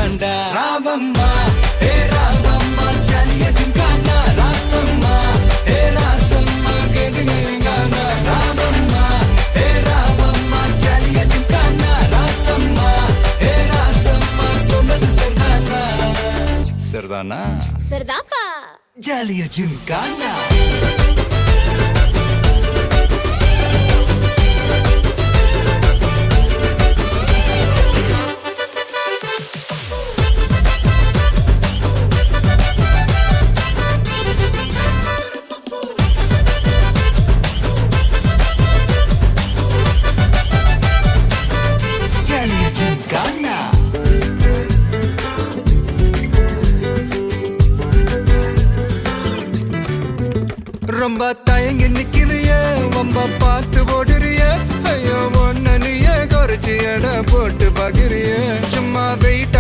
தாண்டா ராவம்மா ஹே ராவம்மா ஜலிய ஜிம்கானா ராசம்மா ஹே ராசம்மா கேடுங்கானா ராவம்மா ஹே ராவம்மா ஜலிய ஜிம்கானா ராசம்மா ஹே ராசம்மா சொன்னது சரிதானா சரிதானா சரிதாப்பா ஜலிய ஜிம்கானா ரொம்ப தயங்கி நிக்கிறிய ரொம்ப பார்த்து ஓடுறிய ஐயோ ஒன்ன நீயே குறைச்சி எடை போட்டு பகிரிய சும்மா வெயிட்ட